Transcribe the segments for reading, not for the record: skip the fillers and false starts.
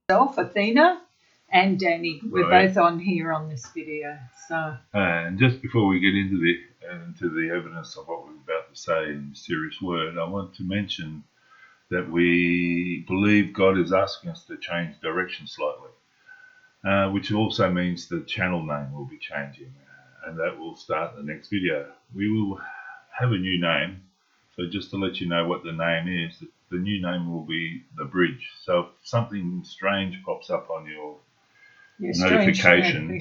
myself, Athena, and Danny. We're Right. both on here on this video. So, And just before we get into the evidence of what we're about to say in Mysterious Word, I want to mention that we believe God is asking us to change direction slightly, which also means the channel name will be changing, and that will start in the next video. We will have a new name, so just to let you know what the name is, the new name will be The Bridge. So if something strange pops up on your notification,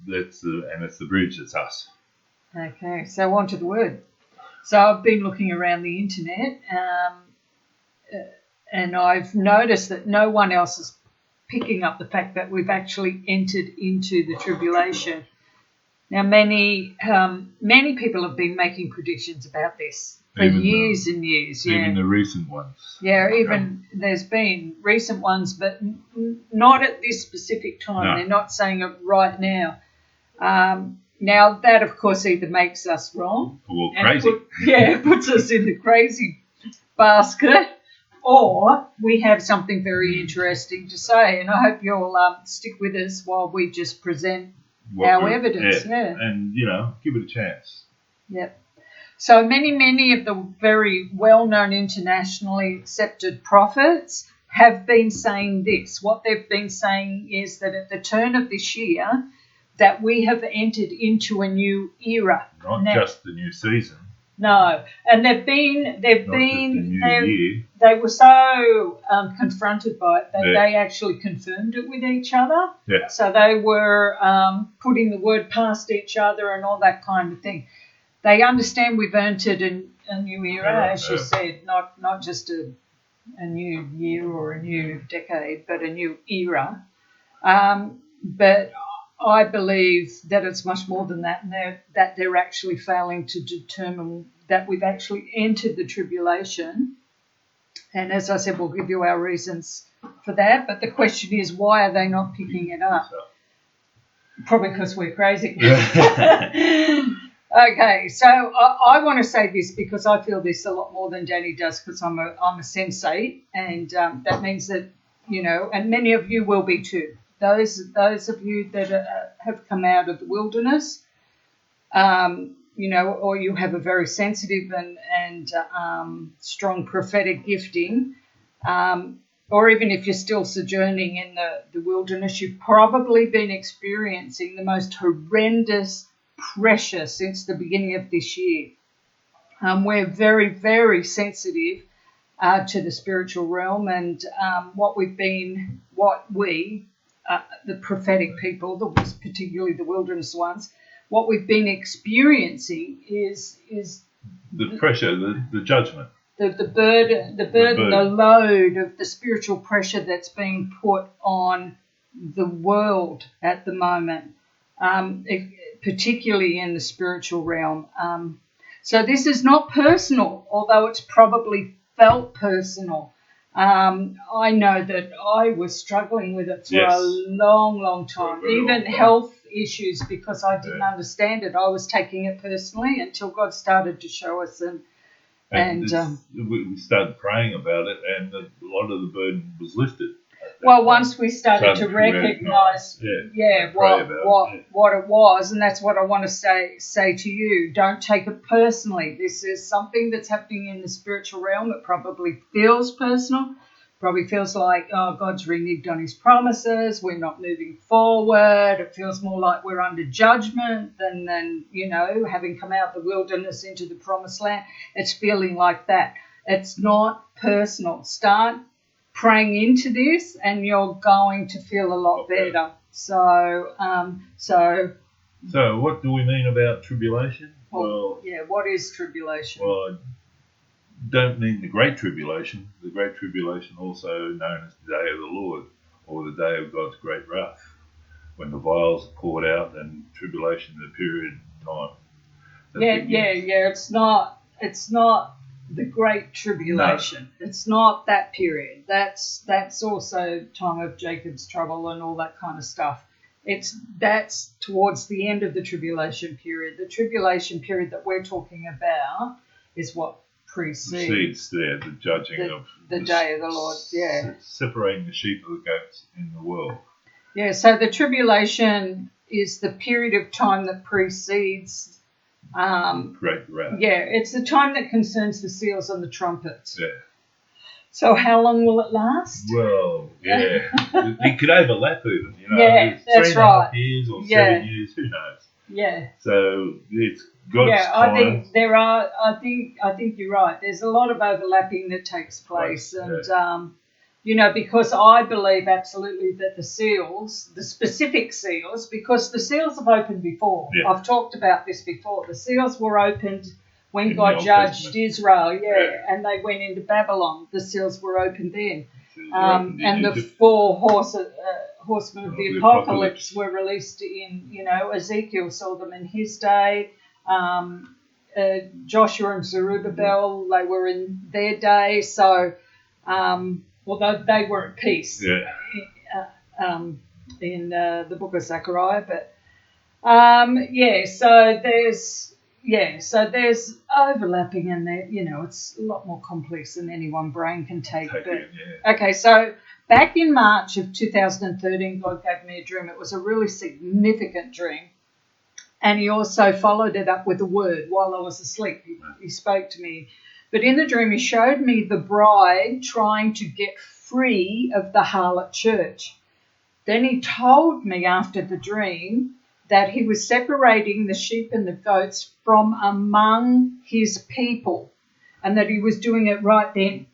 it's The Bridge, it's us. Okay, so on to the word. So I've been looking around the internet, and I've noticed that no one else is picking up the fact that we've actually entered into the tribulation. Now, many people have been making predictions about this for years and years. Even the recent ones. Yeah, there's been recent ones, but not at this specific time. No. They're not saying it right now. Now, that, of course, either makes us wrong. Or crazy. Puts us in the crazy basket. Or we have something very interesting to say. And I hope you'll stick with us while we just present our evidence. Yeah. And, give it a chance. Yep. So many of the very well-known internationally accepted prophets have been saying this. What they've been saying is that at the turn of this year, that we have entered into a new era. Not just the new season. No, and they were so confronted by it that they actually confirmed it with each other. Yeah. So they were putting the word past each other and all that kind of thing. They understand we've entered a new era, as you said, not just a new year or a new decade, but a new era. But I believe that it's much more than that, and that they're actually failing to determine that we've actually entered the tribulation. And as I said, we'll give you our reasons for that. But the question is, why are they not picking it up? Probably because we're crazy. Okay, so I want to say this because I feel this a lot more than Danny does, because I'm a sensate, and that means that, and many of you will be too. Those of you that have come out of the wilderness, or you have a very sensitive and strong prophetic gifting, or even if you're still sojourning in the wilderness, you've probably been experiencing the most horrendous pressure since the beginning of this year. We're very, very sensitive to the spiritual realm, and the prophetic people, particularly the wilderness ones, what we've been experiencing is the pressure, the judgment, the burden, the load of the spiritual pressure that's being put on the world at the moment, particularly in the spiritual realm. So this is not personal, although it's probably felt personal. I know that I was struggling with it for a long, long time, even health issues, because I didn't understand it. I was taking it personally until God started to show us, and we started praying about it, and a lot of the burden was lifted. Well, once we started to recognise what it was, and that's what I want to say to you. Don't take it personally. This is something that's happening in the spiritual realm. It probably feels personal. Probably feels like, God's reneged on his promises. We're not moving forward. It feels more like we're under judgment than having come out of the wilderness into the promised land. It's feeling like that. It's not personal. Start praying into this, and you're going to feel a lot better. So what do we mean about tribulation? What is tribulation? Well, I don't mean the Great Tribulation. The Great Tribulation, also known as the Day of the Lord, or the Day of God's Great Wrath, when the vials are poured out and tribulation, the period of time. It's not the Great Tribulation. No. It's not that period. That's also time of Jacob's trouble and all that kind of stuff. That's towards the end of the tribulation period. The tribulation period that we're talking about is what precedes there the judging of the day of the Lord. Yeah, separating the sheep of the goats in the world. Yeah, so the tribulation is the period of time that precedes great wrath. Yeah, it's the time that concerns the seals and the trumpets. Yeah. So how long will it last? Well, yeah, it could overlap even. Yeah, that's 3.5 years or 7 years, who knows? Yeah. So it's God's time. I think there are. I think you're right. There's a lot of overlapping that takes place, and because I believe absolutely that the seals, the specific seals, because the seals have opened before. Yeah. I've talked about this before. The seals were opened when God judged Israel, and they went into Babylon. The seals were opened then, and the four horsemen of the apocalypse were released in, Ezekiel saw them in his day. Joshua and Zerubbabel, they were in their day. So, although they were at peace in the book of Zechariah, but so there's overlapping in there. It's a lot more complex than any one brain can take. Okay, so back in March of 2013, God gave me a dream. It was a really significant dream. And he also followed it up with a word while I was asleep. He spoke to me. But in the dream, he showed me the bride trying to get free of the harlot church. Then he told me after the dream that he was separating the sheep and the goats from among his people, and that he was doing it right then.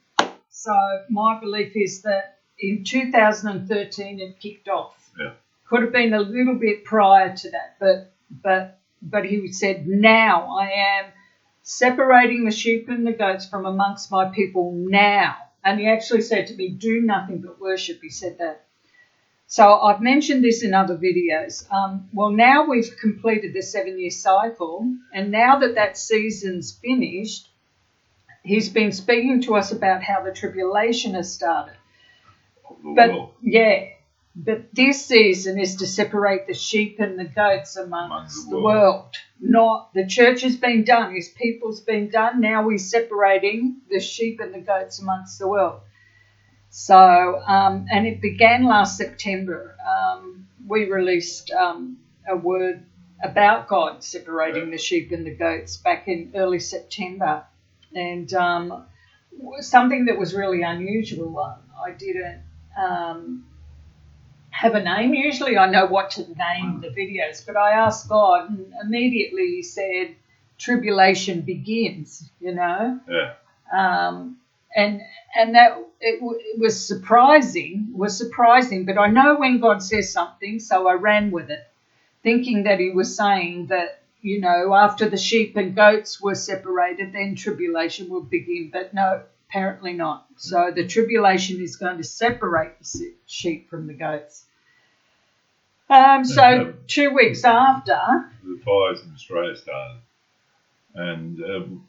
So my belief is that in 2013 it kicked off. Yeah. Could have been a little bit prior to that, but he said, now I am separating the sheep and the goats from amongst my people now. And he actually said to me, do nothing but worship. He said that. So I've mentioned this in other videos. Well, now we've completed the 7-year cycle, and now that season's finished, he's been speaking to us about how the tribulation has started. But this season is to separate the sheep and the goats amongst the world. Not the church has been done, his people's been done. Now we're separating the sheep and the goats amongst the world. So, and it began last September. We released a word about God separating the sheep and the goats back in early September. And something that was really unusual, I didn't have a name. Usually I know what to name the videos, but I asked God, and immediately he said, tribulation begins, Yeah. And that it was surprising, but I know when God says something, so I ran with it, thinking that he was saying that, after the sheep and goats were separated, then tribulation will begin. But no, apparently not. So the tribulation is going to separate the sheep from the goats. So 2 weeks after the fires in Australia started, and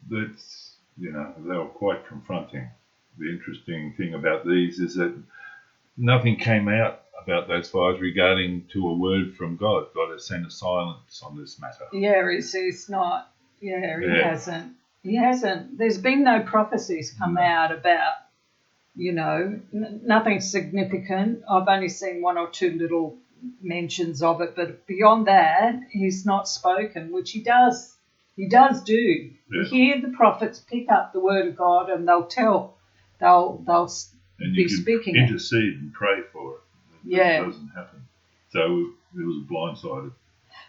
that's, they were quite confronting. The interesting thing about these is that nothing came out about those fires regarding to a word from God. God has sent a silence on this matter. Yeah, he's not. Yeah, he hasn't. He hasn't. There's been no prophecies come out about, nothing significant. I've only seen 1 or 2 little mentions of it, but beyond that, he's not spoken, which he does. He does do. Yeah. You hear the prophets pick up the word of God, and they'll tell. They'll be speaking. Intercede and pray for it. It doesn't happen. So it was blindsided.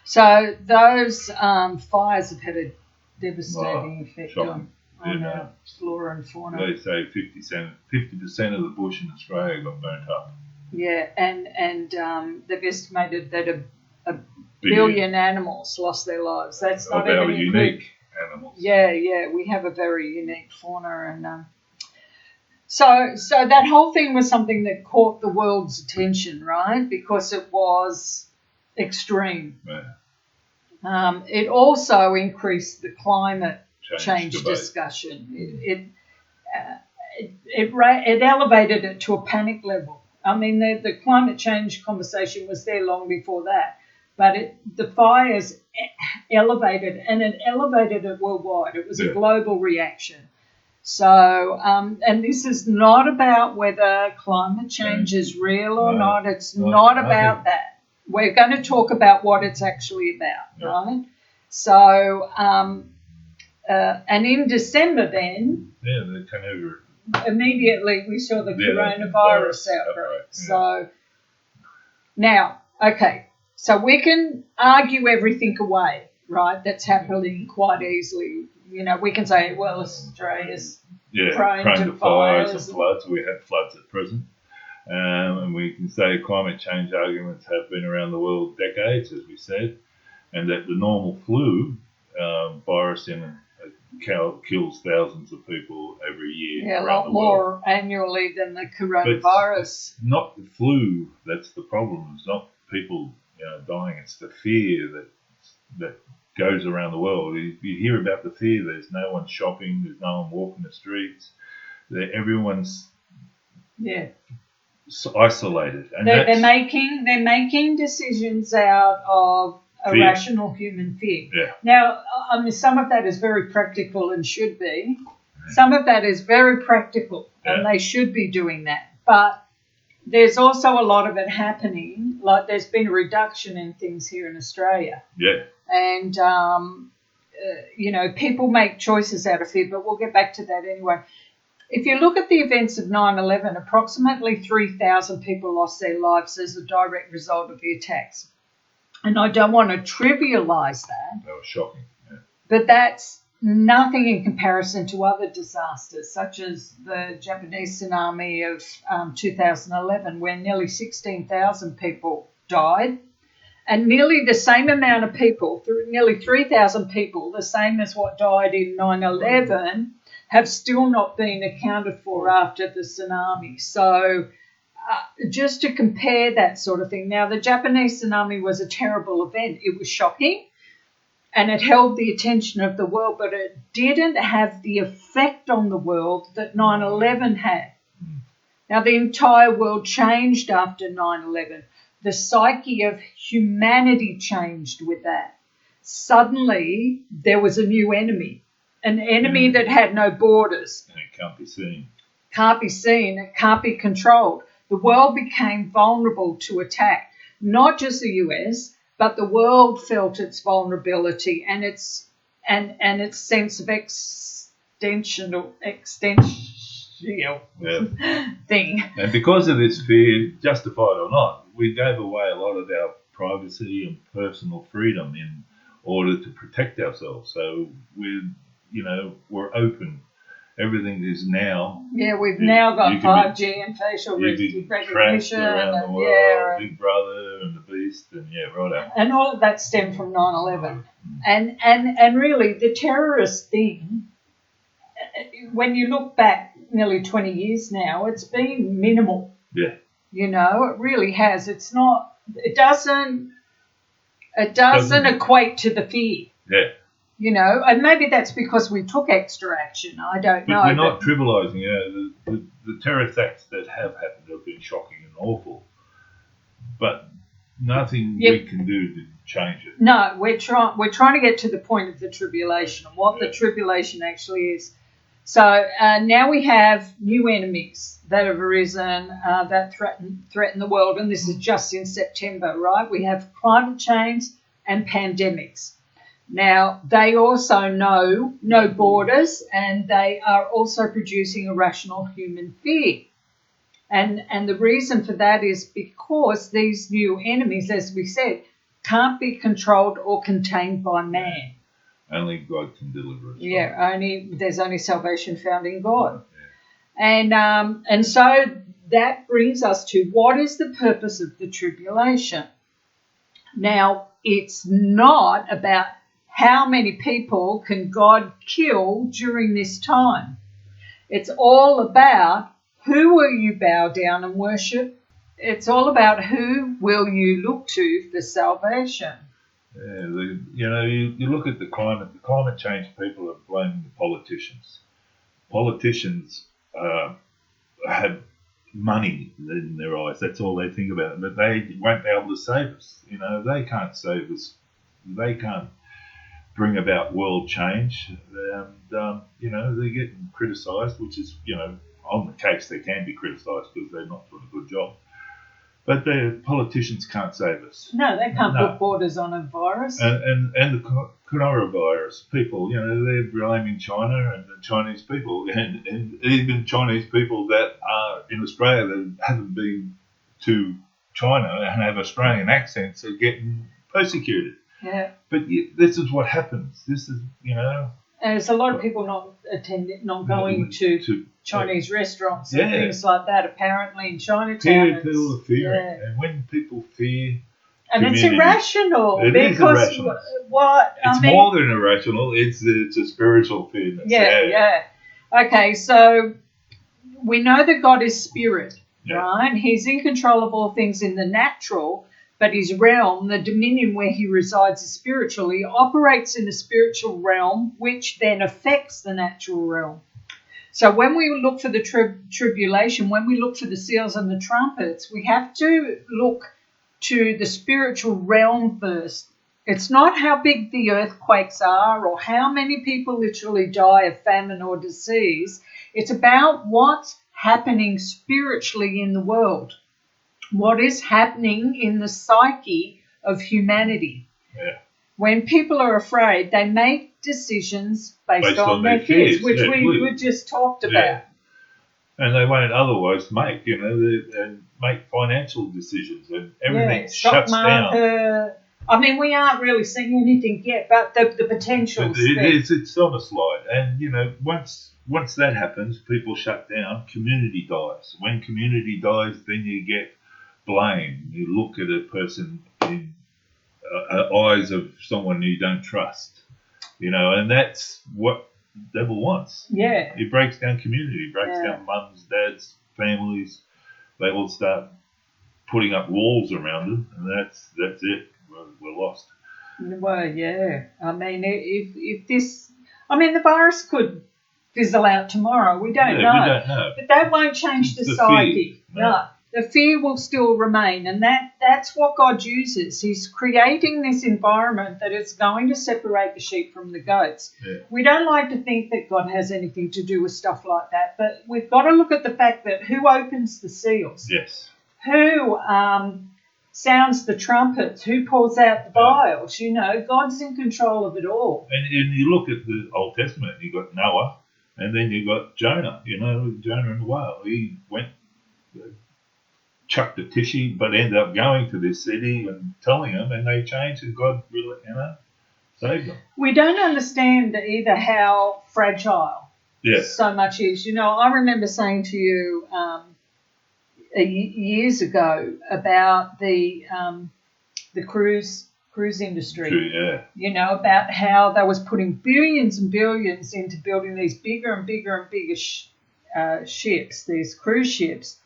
So those fires have had a devastating effect on our flora and fauna. They say 50% of the bush in Australia got burnt up. Yeah, and they've estimated that a billion animals lost their lives. That's not even unique animals. Yeah, we have a very unique fauna, and so that whole thing was something that caught the world's attention, right? Because it was extreme. Yeah. It also increased the climate change discussion. It elevated it to a panic level. I mean, the climate change conversation was there long before that, but the fires elevated, and it elevated it worldwide. It was a global reaction. So, and this is not about whether climate change is real or not. It's not about that. We're going to talk about what it's actually about, right? So, and in December then, immediately we saw the coronavirus outbreak. So now, okay, so we can argue everything away, right? That's happening quite easily. You know, we can say, well, Australia's prone to fires and floods. We have floods at present. And we can say climate change arguments have been around the world decades, as we said, and that the normal flu virus kills thousands of people every year. Yeah, a lot more annually than the coronavirus. It's not the flu that's the problem. It's not people dying. It's the fear that goes around the world. You hear about the fear. There's no one shopping. There's no one walking the streets. Everyone's isolated. And they're making decisions out of irrational human fear. Yeah. Now, I mean, some of that is very practical and should be. Some of that is very practical, and they should be doing that. But there's also a lot of it happening. Like there's been a reduction in things here in Australia. Yeah. And people make choices out of fear. But we'll get back to that anyway. If you look at the events of 9/11, approximately 3,000 people lost their lives as a direct result of the attacks. And I don't want to trivialise that. That was shocking. Yeah. But that's nothing in comparison to other disasters, such as the Japanese tsunami of 2011, where nearly 16,000 people died. And nearly the same amount of people, nearly 3,000 people, the same as what died in 9/11, have still not been accounted for after the tsunami. So just to compare that sort of thing. Now, the Japanese tsunami was a terrible event. It was shocking and it held the attention of the world, but it didn't have the effect on the world that 9/11 had. Now, the entire world changed after 9/11. The psyche of humanity changed with that. Suddenly, there was a new enemy, an enemy that had no borders. And it can't be seen. Can't be seen. It can't be controlled. The world became vulnerable to attack. Not just the US, but the world felt its vulnerability and its sense of extensional thing. And because of this fear, justified or not, we gave away a lot of our privacy and personal freedom in order to protect ourselves. So we're open. Everything is now. Yeah, we've now got 5G and facial recognition around the world, Big Brother and the Beast, and righto. And all of that stemmed from 9/11. And really, the terrorist thing, when you look back nearly 20 years now, it's been minimal. Yeah. It really has. It doesn't equate to the fear. Yeah. And maybe that's because we took extra action. I don't know. We're not trivialising. The terrorist acts that have happened have been shocking and awful, but nothing we can do to change it. No, we're trying to get to the point of the tribulation and what the tribulation actually is. So now we have new enemies that have arisen that threaten the world, and this is just in September, right? We have climate change and pandemics. Now, they also know no borders, and they are also producing irrational human fear. And the reason for that is because these new enemies, as we said, can't be controlled or contained by man. Only God can deliver us. Yeah, there's only salvation found in God. Yeah. And so that brings us to what is the purpose of the tribulation? Now, it's not about how many people can God kill during this time. It's all about who will you bow down and worship. It's all about who will you look to for salvation. Yeah, you look at the climate change people are blaming the politicians. Politicians have money in their eyes. That's all they think about. But they won't be able to save us. They can't save us. They can't bring about world change, and they're getting criticised, which is on the case they can be criticised because they're not doing a good job. But the politicians can't save us. No, they can't put borders on a virus. And the coronavirus, people, they're blaming China and the Chinese people, and even Chinese people that are in Australia that haven't been to China and have Australian accents are getting persecuted. Yeah. But this is what happens. This is, And there's a lot of people not going to Chinese restaurants and things like that, apparently in Chinatown. People are fearing. And when people fear... And it's irrational. It is irrational. It's more than irrational. It's a spiritual fear. Yeah. Okay, so we know that God is spirit, right? He's in control of all things in the natural, but his realm, the dominion where he resides is spiritual. He operates in the spiritual realm, which then affects the natural realm. So when we look for the tribulation, when we look for the seals and the trumpets, we have to look to the spiritual realm first. It's not how big the earthquakes are or how many people literally die of famine or disease. It's about what's happening spiritually in the world. What is happening in the psyche of humanity. Yeah. When people are afraid, they make decisions based on their fears, which we just talked about. And they won't otherwise make, and make financial decisions, and everything shuts down. I mean, we aren't really seeing anything yet, but the potential is it's on a slide. And, once that happens, people shut down, community dies. When community dies, then you get blame. You look at a person in eyes of someone you don't trust, and that's what the devil wants. Yeah. It breaks down community, breaks down mums, dads, families. They will start putting up walls around them, and that's it. We're lost. Well, yeah. I mean, if this... I mean, the virus could fizzle out tomorrow. We don't know. We don't know. But that won't change the psyche. No. The fear will still remain, and that's what God uses. He's creating this environment that is going to separate the sheep from the goats. Yeah. We don't like to think that God has anything to do with stuff like that, but we've got to look at the fact that who opens the seals? Yes. Who sounds the trumpets? Who pours out the vials? God's in control of it all. And you look at the Old Testament, you got Noah, and then you got Jonah, Jonah and the whale. He went... chucked a tissue, but ended up going to this city and telling them, and they changed, and God really, saved them. We don't understand either how fragile so much is. I remember saying to you years ago about the cruise industry. True, about how they was putting billions and billions into building these bigger and bigger and bigger ships, these cruise ships.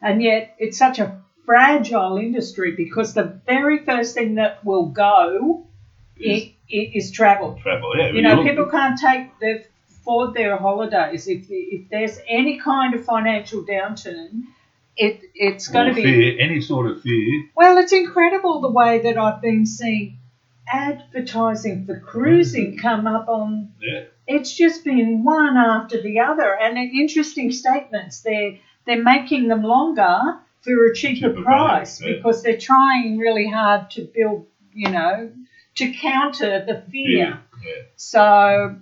And yet it's such a fragile industry because the very first thing that will go is travel. People can't afford their holidays. If there's any kind of financial downturn, it's going to be... fear, any sort of fear. Well, it's incredible the way that I've been seeing advertising for cruising come up on... Yeah. It's just been one after the other. And interesting statements there. They're making them longer for a cheaper price because they're trying really hard to build, to counter the fear. Yeah. So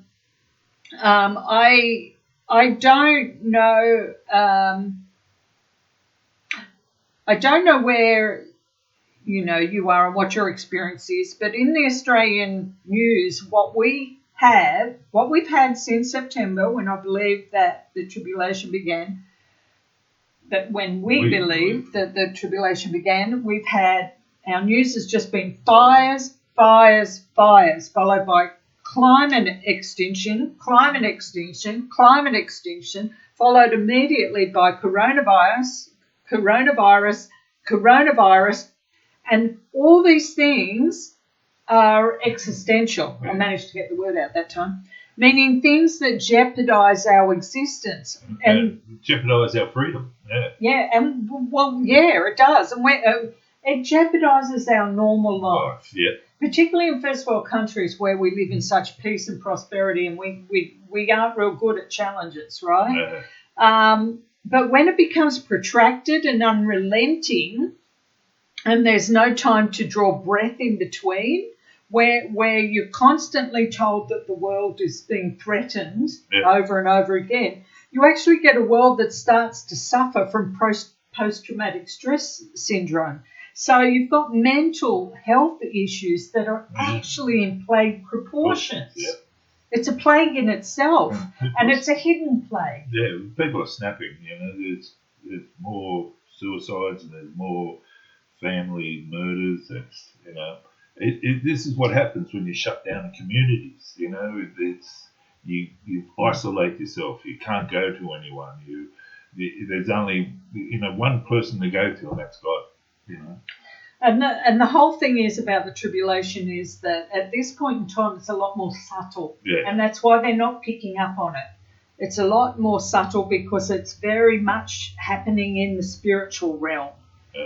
I don't know. I don't know where you are and what your experience is, but in the Australian news, what we've had since September, when I believe that the tribulation began. But when we believe that the tribulation began, we've had, our news has just been fires, followed by climate extinction, followed immediately by coronavirus, and all these things are existential. I managed to get the word out that time. Meaning things that jeopardize our existence and jeopardize our freedom. It does, and it jeopardizes our normal life. particularly in first world countries where we live in such peace and prosperity, and we aren't real good at challenges, right? But when it becomes protracted and unrelenting, and there's no time to draw breath in between, where you're constantly told that the world is being threatened over and over again, you actually get a world that starts to suffer from post-traumatic stress syndrome. So you've got mental health issues that are actually in plague proportions. Yeah. It's a plague in itself, and it's a hidden plague. Yeah, people are snapping. There's more suicides and there's more family murders. This is what happens when you shut down communities. You isolate yourself. You can't go to anyone. There's only one person to go to, and that's God. And the whole thing is about the tribulation is that at this point in time it's a lot more subtle, and that's why they're not picking up on it. It's a lot more subtle because it's very much happening in the spiritual realm.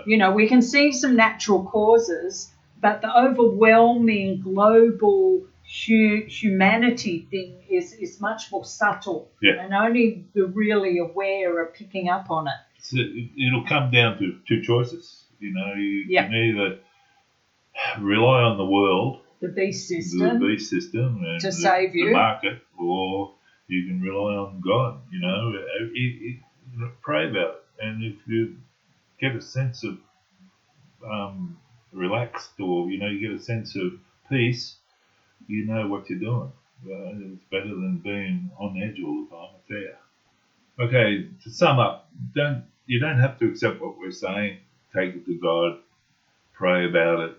We can see some natural causes, but the overwhelming global humanity thing is much more subtle, and only the really aware are picking up on it. So it'll come down to two choices. You can either rely on the world, the beast system, and to save you, the market, or you can rely on God. Pray about it, and if you get a sense of relaxed, or you get a sense of peace, you know what you're doing. It's better than being on edge all the time. It's there. Okay, to sum up, you don't have to accept what we're saying. Take it to God, pray about it,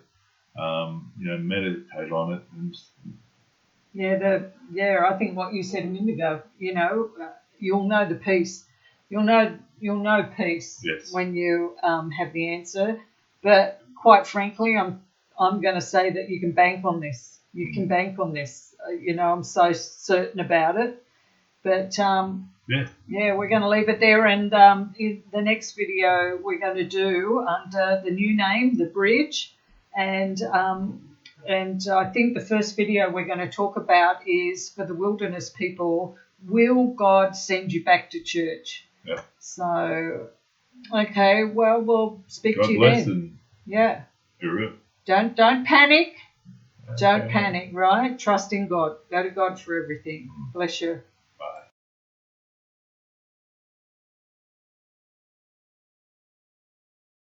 meditate on it. I think what you said a minute ago. You'll know the peace. You'll know peace when you have the answer. But quite frankly, I'm going to say that you can bank on this. You can bank on this. I'm so certain about it. But we're going to leave it there. And in the next video, we're going to do under the new name, The Bridge. And I think the first video we're going to talk about is for the wilderness people, will God send you back to church? Yeah. So, okay, well, we'll speak God to you bless then. and Yeah. You're Don't panic. Don't panic, right? Trust in God. Go to God for everything. Bless you.